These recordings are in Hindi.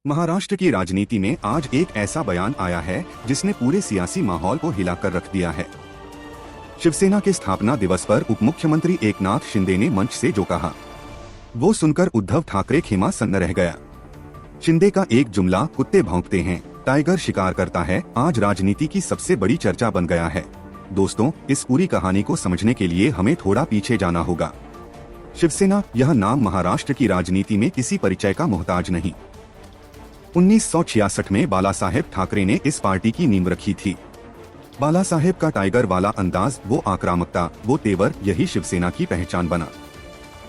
महाराष्ट्र की राजनीति में आज एक ऐसा बयान आया है जिसने पूरे सियासी माहौल को हिलाकर रख दिया है। शिवसेना के स्थापना दिवस पर उप मुख्यमंत्री एकनाथ शिंदे ने मंच से जो कहा, वो सुनकर उद्धव ठाकरे खिमा-सन्न रह गया। शिंदे का एक जुमला, कुत्ते भौंकते हैं, टाइगर शिकार करता है, आज राजनीति की सबसे बड़ी चर्चा बन गया है। दोस्तों, इस पूरी कहानी को समझने के लिए हमें थोड़ा पीछे जाना होगा। शिवसेना, यह नाम महाराष्ट्र की राजनीति में किसी परिचय का मोहताज नहीं। 1966 में बाला साहेब ठाकरे ने इस पार्टी की नींव रखी थी। बाला साहेब का टाइगर वाला अंदाज, वो आक्रामकता, वो तेवर, यही शिवसेना की पहचान बना।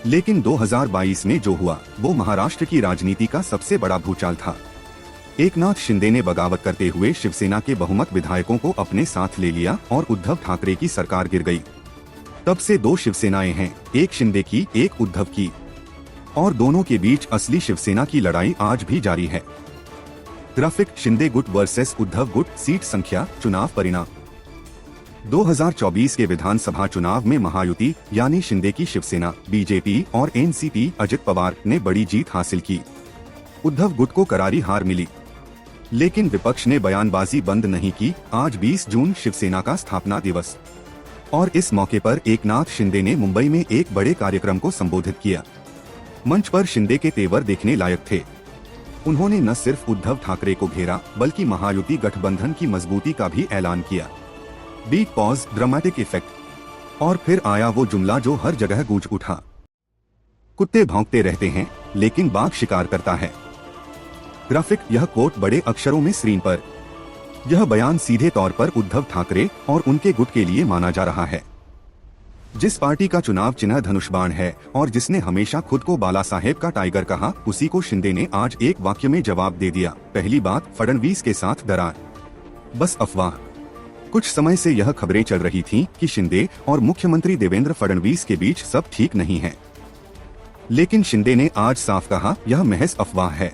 लेकिन 2022 में जो हुआ वो महाराष्ट्र की राजनीति का सबसे बड़ा भूचाल था। एकनाथ शिंदे ने बगावत करते हुए शिवसेना के बहुमत विधायकों को अपने साथ ले लिया और उद्धव ठाकरे की सरकार गिर गई। तब से दो शिवसेनाएं हैं, एक शिंदे की, एक उद्धव की, और दोनों के बीच असली शिवसेना की लड़ाई आज भी जारी है। ग्राफिक, शिंदे गुट वर्सेस उद्धव गुट, सीट संख्या, चुनाव परिणाम। 2024 के विधानसभा चुनाव में महायुति यानी शिंदे की शिवसेना, बीजेपी और एनसीपी अजित पवार ने बड़ी जीत हासिल की। उद्धव गुट को करारी हार मिली, लेकिन विपक्ष ने बयानबाजी बंद नहीं की। आज 20 जून शिवसेना का स्थापना दिवस, और इस मौके पर एकनाथ शिंदे ने मुंबई में एक बड़े कार्यक्रम को संबोधित किया। मंच पर शिंदे के तेवर देखने लायक थे। उन्होंने न सिर्फ उद्धव ठाकरे को घेरा, बल्कि महायुति गठबंधन की मजबूती का भी ऐलान किया। बीट पॉज, ड्रामेटिक इफेक्ट, और फिर आया वो जुमला जो हर जगह गूंज उठा, कुत्ते भौंकते रहते हैं लेकिन बाघ शिकार करता है। ग्राफिक, यह कोट बड़े अक्षरों में स्क्रीन पर। यह बयान सीधे तौर पर उद्धव ठाकरे और उनके गुट के लिए माना जा रहा है। जिस पार्टी का चुनाव चिन्ह धनुष बाण है और जिसने हमेशा खुद को बाला साहेब का टाइगर कहा, उसी को शिंदे ने आज एक वाक्य में जवाब दे दिया। पहली बात, फडणवीस के साथ दरार, बस अफवाह। कुछ समय से यह खबरें चल रही थीं कि शिंदे और मुख्यमंत्री देवेंद्र फडणवीस के बीच सब ठीक नहीं है, लेकिन शिंदे ने आज साफ कहा, यह महज अफवाह है।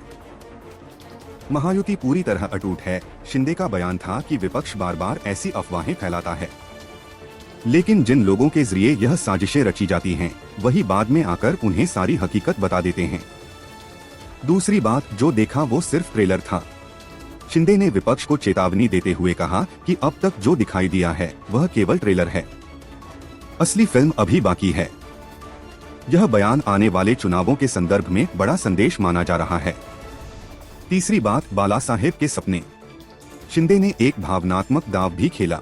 महायुति पूरी तरह अटूट है। शिंदे का बयान था कि विपक्ष बार बार ऐसी अफवाहें फैलाता है, लेकिन जिन लोगों के जरिए यह साजिशें रची जाती हैं, वही बाद में आकर उन्हें सारी हकीकत बता देते हैं। दूसरी बात, जो देखा वो सिर्फ ट्रेलर था। शिंदे ने विपक्ष को चेतावनी देते हुए कहा कि अब तक जो दिखाई दिया है वह केवल ट्रेलर है, असली फिल्म अभी बाकी है। यह बयान आने वाले चुनावों के संदर्भ में बड़ा संदेश माना जा रहा है। तीसरी बात, बाला साहेब के सपने। शिंदे ने एक भावनात्मक दांव भी खेला।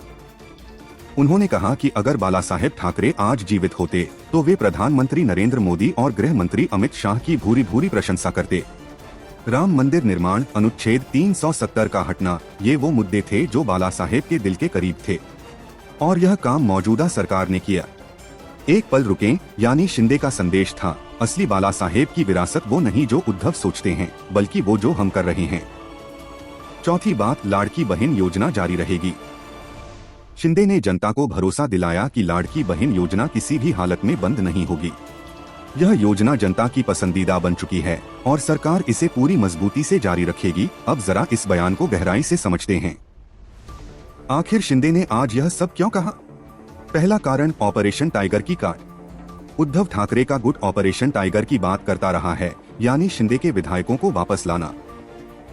उन्होंने कहा कि अगर बाला साहेब ठाकरे आज जीवित होते तो वे प्रधानमंत्री नरेंद्र मोदी और गृह मंत्री अमित शाह की भूरी भूरी प्रशंसा करते। राम मंदिर निर्माण, अनुच्छेद 370 का हटना, ये वो मुद्दे थे जो बाला साहेब के दिल के करीब थे, और यह काम मौजूदा सरकार ने किया। एक पल रुकें, यानी शिंदे का संदेश था, असली बाला साहेब की विरासत वो नहीं जो उद्धव सोचते हैं, बल्कि वो जो हम कर रहे हैं। चौथी बात, लाड़की बहन योजना जारी रहेगी। शिंदे ने जनता को भरोसा दिलाया कि लाड़की बहन योजना किसी भी हालत में बंद नहीं होगी। यह योजना जनता की पसंदीदा बन चुकी है और सरकार इसे पूरी मजबूती से जारी रखेगी। अब जरा इस बयान को गहराई से समझते हैं। आखिर शिंदे ने आज यह सब क्यों कहा? पहला कारण, ऑपरेशन टाइगर की काट। उद्धव ठाकरे का गुट ऑपरेशन टाइगर की बात करता रहा है, यानी शिंदे के विधायकों को वापस लाना।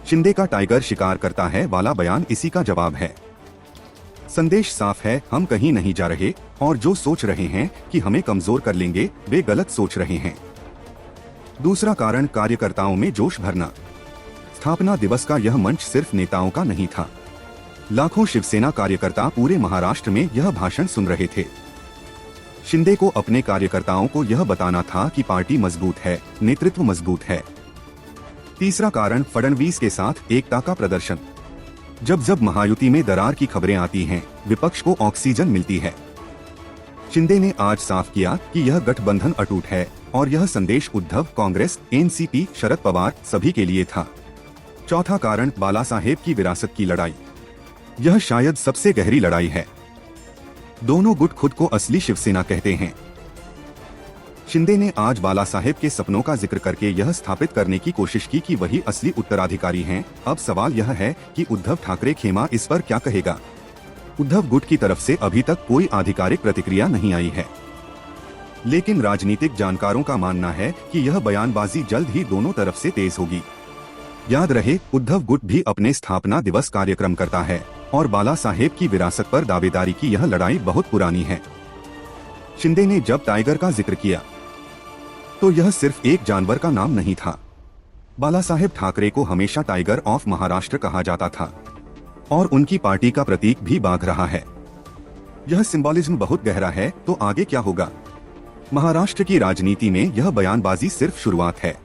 शिंदे का टाइगर शिकार करता है वाला बयान इसी का जवाब है। संदेश साफ है, हम कहीं नहीं जा रहे, और जो सोच रहे हैं कि हमें कमजोर कर लेंगे, वे गलत सोच रहे हैं। दूसरा कारण, कार्यकर्ताओं में जोश भरना। स्थापना दिवस का यह मंच सिर्फ नेताओं का नहीं था। लाखों शिवसेना कार्यकर्ता पूरे महाराष्ट्र में यह भाषण सुन रहे थे। शिंदे को अपने कार्यकर्ताओं को यह बताना था कि पार्टी मजबूत है, नेतृत्व मजबूत है। तीसरा कारण, फडणवीस के साथ एकता का प्रदर्शन। जब जब महायुति में दरार की खबरें आती हैं, विपक्ष को ऑक्सीजन मिलती है। शिंदे ने आज साफ किया कि यह गठबंधन अटूट है, और यह संदेश उद्धव, कांग्रेस, एनसीपी, शरद पवार सभी के लिए था। चौथा कारण, बाला साहेब की विरासत की लड़ाई। यह शायद सबसे गहरी लड़ाई है। दोनों गुट खुद को असली शिवसेना कहते हैं। शिंदे ने आज बाला साहेब के सपनों का जिक्र करके यह स्थापित करने की कोशिश की कि वही असली उत्तराधिकारी हैं। अब सवाल यह है कि उद्धव ठाकरे खेमा इस पर क्या कहेगा। उद्धव गुट की तरफ से अभी तक कोई आधिकारिक प्रतिक्रिया नहीं आई है, लेकिन राजनीतिक जानकारों का मानना है कि यह बयानबाजी जल्द ही दोनों तरफ से तेज होगी। याद रहे, उद्धव गुट भी अपने स्थापना दिवस कार्यक्रम करता है और बाला साहेब की विरासत पर दावेदारी की यह लड़ाई बहुत पुरानी है। शिंदे ने जब टाइगर का जिक्र किया तो यह सिर्फ एक जानवर का नाम नहीं था। बाला साहेब ठाकरे को हमेशा टाइगर ऑफ महाराष्ट्र कहा जाता था और उनकी पार्टी का प्रतीक भी बाघ रहा है। यह सिंबॉलिज्म बहुत गहरा है। तो आगे क्या होगा? महाराष्ट्र की राजनीति में यह बयानबाजी सिर्फ शुरुआत है।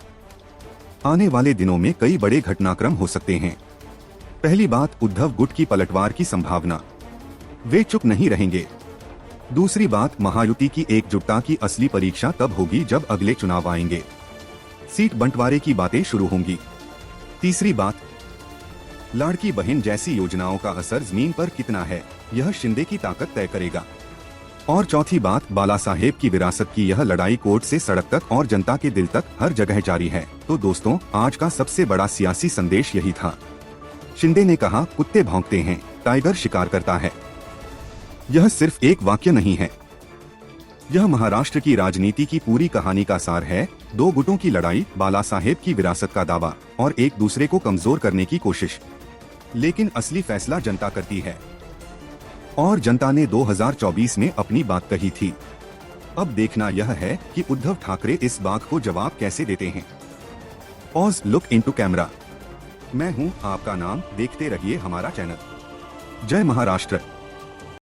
आने वाले दिनों में कई बड़े घटनाक्रम हो सकते हैं। पहली बात, उद्धव गुट की पलटवार की संभावना। वे चुप नहीं रहेंगे। दूसरी बात, महायुति की एकजुटता की असली परीक्षा तब होगी जब अगले चुनाव आएंगे। सीट बंटवारे की बातें शुरू होंगी। तीसरी बात, लाड़की बहन जैसी योजनाओं का असर जमीन पर कितना है, यह शिंदे की ताकत तय करेगा। और चौथी बात, बाला साहेब की विरासत की यह लड़ाई कोर्ट से सड़क तक और जनता के दिल तक हर जगह जारी है। तो दोस्तों, आज का सबसे बड़ा सियासी संदेश यही था। शिंदे ने कहा, कुत्ते भौंकते हैं, टाइगर शिकार करता है। यह सिर्फ एक वाक्य नहीं है, यह महाराष्ट्र की राजनीति की पूरी कहानी का सार है। दो गुटों की लड़ाई, बाला साहेब की विरासत का दावा और एक दूसरे को कमजोर करने की कोशिश। लेकिन असली फैसला जनता करती है और जनता ने 2024 में अपनी बात कही थी। अब देखना यह है कि उद्धव ठाकरे इस बात को जवाब कैसे देते हैं। Pause, look into camera. मैं हूं आपका नाम, देखते रहिए हमारा चैनल। जय महाराष्ट्र।